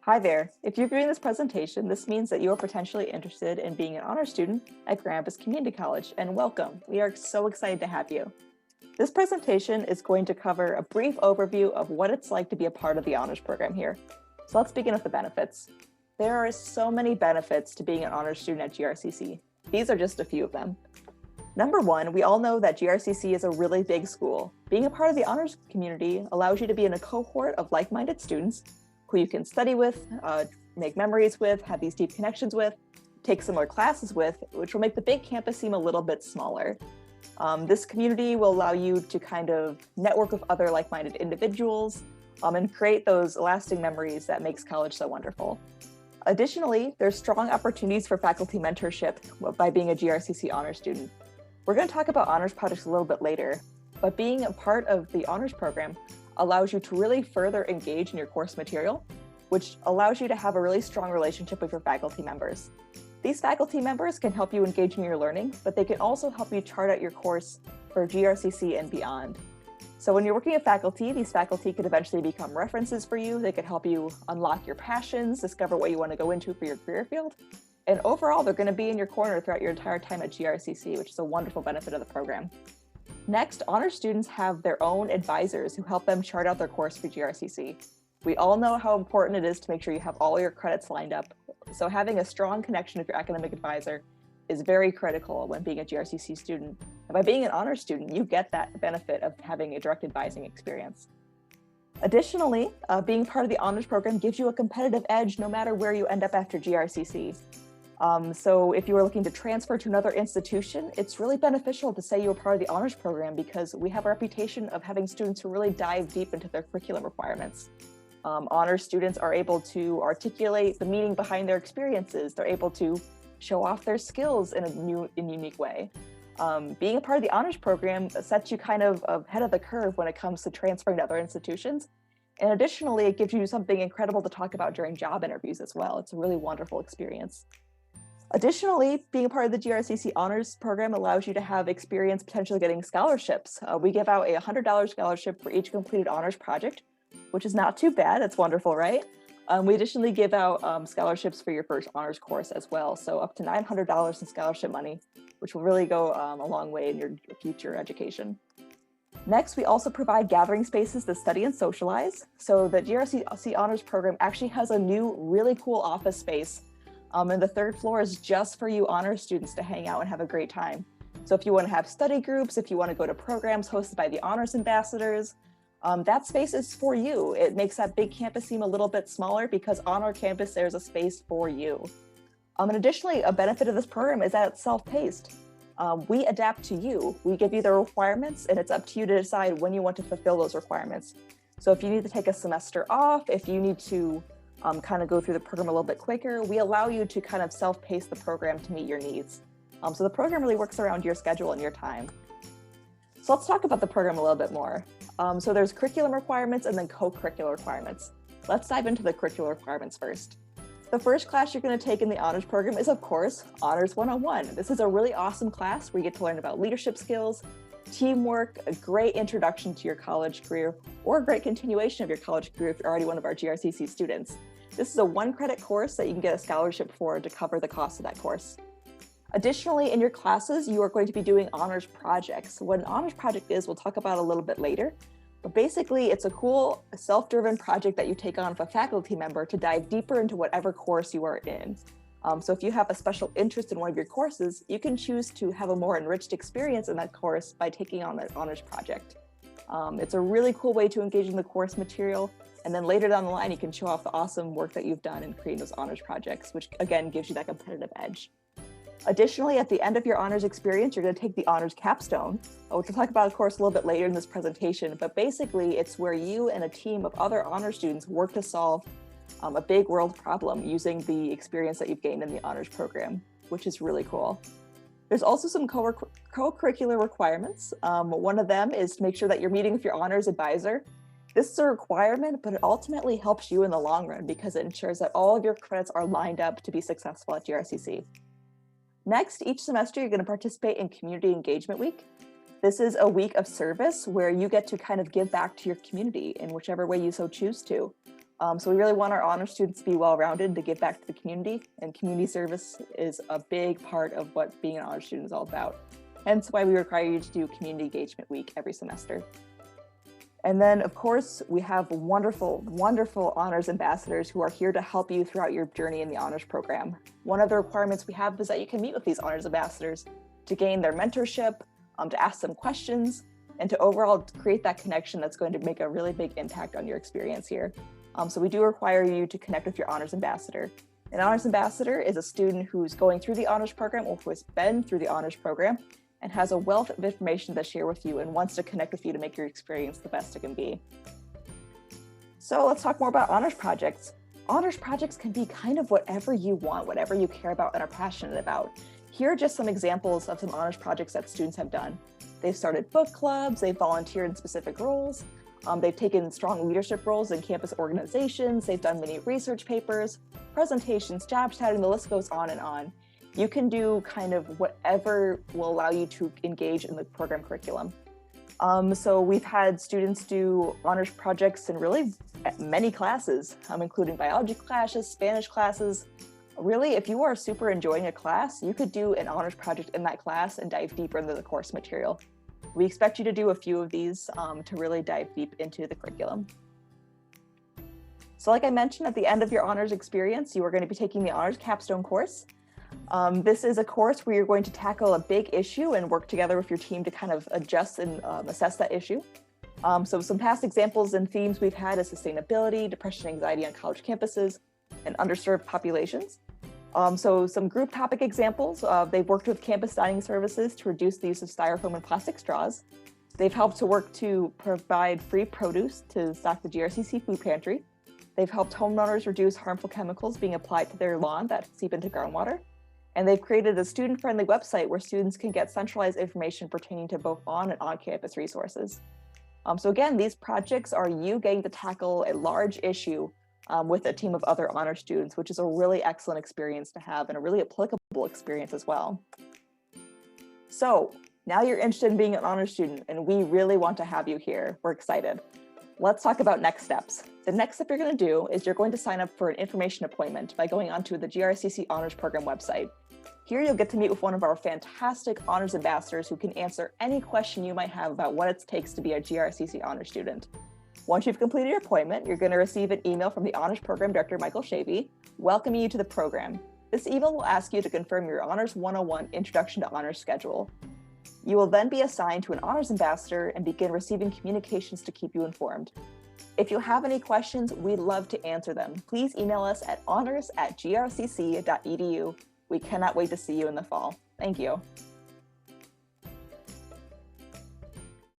Hi there. If you're viewing this presentation, this means that you are potentially interested in being an honor student at Grand Rapids Community College, and welcome. We are so excited to have you. This presentation is going to cover a brief overview of what it's like to be a part of the honors program here. So let's begin with the benefits. There are so many benefits to being an honors student at GRCC. These are just a few of them. Number one, we all know that GRCC is a really big school. Being a part of the honors community allows you to be in a cohort of like-minded students who you can study with, make memories with, have these deep connections with, take similar classes with, which will make the big campus seem a little bit smaller. This community will allow you to kind of network with other like-minded individuals and create those lasting memories that makes college so wonderful. Additionally, there's strong opportunities for faculty mentorship by being a GRCC honors student. We're going to talk about honors projects a little bit later, but being a part of the honors program allows you to really further engage in your course material, which allows you to have a really strong relationship with your faculty members. These faculty members can help you engage in your learning, but they can also help you chart out your course for GRCC and beyond. So when you're working with faculty, these faculty could eventually become references for you. They could help you unlock your passions, discover what you want to go into for your career field. And overall, they're going to be in your corner throughout your entire time at GRCC, which is a wonderful benefit of the program. Next, honors students have their own advisors who help them chart out their course for GRCC. We all know how important it is to make sure you have all your credits lined up. So having a strong connection with your academic advisor is very critical when being a GRCC student. And by being an honors student, you get that benefit of having a direct advising experience. Additionally, being part of the honors program gives you a competitive edge no matter where you end up after GRCC. So if you are looking to transfer to another institution, it's really beneficial to say you're part of the honors program because we have a reputation of having students who really dive deep into their curriculum requirements. Honors students are able to articulate the meaning behind their experiences. They're able to show off their skills in a new and unique way. Being a part of the honors program sets you kind of ahead of the curve when it comes to transferring to other institutions. And additionally, it gives you something incredible to talk about during job interviews as well. It's a really wonderful experience. Additionally, being a part of the GRCC Honors program allows you to have experience potentially getting scholarships. We give out a $100 scholarship for each completed honors project, which is not too bad. It's wonderful, right? We additionally give out scholarships for your first honors course as well. So up to $900 in scholarship money, which will really go a long way in your future education. Next, we also provide gathering spaces to study and socialize. So the GRCC Honors program actually has a new, really cool office space. And the third floor is just for you honors students to hang out and have a great time. So if you want to have study groups, if you want to go to programs hosted by the honors ambassadors, that space is for you. It makes that big campus seem a little bit smaller because on our campus, there's a space for you. And additionally, a benefit of this program is that it's self-paced. We adapt to you. We give you the requirements and it's up to you to decide when you want to fulfill those requirements. So if you need to take a semester off, if you need to kind of go through the program a little bit quicker, we allow you to kind of self-pace the program to meet your needs. So the program really works around your schedule and your time. So let's talk about the program a little bit more. So there's curriculum requirements and then co-curricular requirements. Let's dive into the curricular requirements first. The first class you're going to take in the honors program is, of course, Honors 101. This is a really awesome class where you get to learn about leadership skills, teamwork, a great introduction to your college career, or a great continuation of your college career if you're already one of our GRCC students. This is a 1-credit course that you can get a scholarship for to cover the cost of that course. Additionally, in your classes, you are going to be doing honors projects. What an honors project is, we'll talk about a little bit later. But basically, it's a cool self-driven project that you take on with a faculty member to dive deeper into whatever course you are in. So if you have a special interest in one of your courses, you can choose to have a more enriched experience in that course by taking on that honors project. It's a really cool way to engage in the course material. And then later down the line, you can show off the awesome work that you've done in creating those honors projects, which again gives you that competitive edge. Additionally, at the end of your honors experience, you're going to take the honors capstone, which we'll talk about, of course, a little bit later in this presentation. But basically, it's where you and a team of other honors students work to solve a big world problem using the experience that you've gained in the honors program, which is really cool. There's also some co-curricular requirements. One of them is to make sure that you're meeting with your honors advisor. This is a requirement, but it ultimately helps you in the long run because it ensures that all of your credits are lined up to be successful at GRCC. Next, each semester, you're going to participate in Community Engagement Week. This is a week of service where you get to kind of give back to your community in whichever way you so choose to. So we really want our honor students to be well-rounded to give back to the community, and community service is a big part of what being an honor student is all about. Hence why we require you to do Community Engagement Week every semester. And then, of course, we have wonderful, wonderful honors ambassadors who are here to help you throughout your journey in the honors program. One of the requirements we have is that you can meet with these honors ambassadors to gain their mentorship, to ask them questions, and to overall create that connection that's going to make a really big impact on your experience here. So we do require you to connect with your honors ambassador. An honors ambassador is a student who's going through the honors program or who has been through the honors program and has a wealth of information to share with you and wants to connect with you to make your experience the best it can be. So let's talk more about honors projects. Honors projects can be kind of whatever you want, whatever you care about and are passionate about. Here are just some examples of some honors projects that students have done. They've started book clubs, they've volunteered in specific roles, they've taken strong leadership roles in campus organizations, they've done many research papers, presentations, job shadowing, the list goes on and on. You can do kind of whatever will allow you to engage in the program curriculum. So we've had students do honors projects in really many classes, including biology classes, Spanish classes. Really, if you are super enjoying a class, you could do an honors project in that class and dive deeper into the course material. We expect you to do a few of these to really dive deep into the curriculum. So like I mentioned, at the end of your honors experience, you are going to be taking the honors capstone course. This is a course where you're going to tackle a big issue and work together with your team to kind of adjust and assess that issue. So some past examples and themes we've had is sustainability, depression, anxiety on college campuses, and underserved populations. So some group topic examples, they've worked with campus dining services to reduce the use of styrofoam and plastic straws. They've helped to work to provide free produce to stock the GRCC food pantry. They've helped homeowners reduce harmful chemicals being applied to their lawn that seep into groundwater. And they've created a student-friendly website where students can get centralized information pertaining to both on and on-campus resources. So again, these projects are you getting to tackle a large issue with a team of other honor students, which is a really excellent experience to have and a really applicable experience as well. So now you're interested in being an honor student and we really want to have you here. We're excited. Let's talk about next steps. The next step you're going to do is you're going to sign up for an information appointment by going onto the GRCC Honors Program website. Here you'll get to meet with one of our fantastic honors ambassadors who can answer any question you might have about what it takes to be a GRCC honor student. Once you've completed your appointment, you're going to receive an email from the Honors Program Director, Michael Shavy, welcoming you to the program. This email will ask you to confirm your Honors 101 Introduction to Honors schedule. You will then be assigned to an honors ambassador and begin receiving communications to keep you informed. If you have any questions, we'd love to answer them. Please email us at honors@grcc.edu. We cannot wait to see you in the fall. Thank you.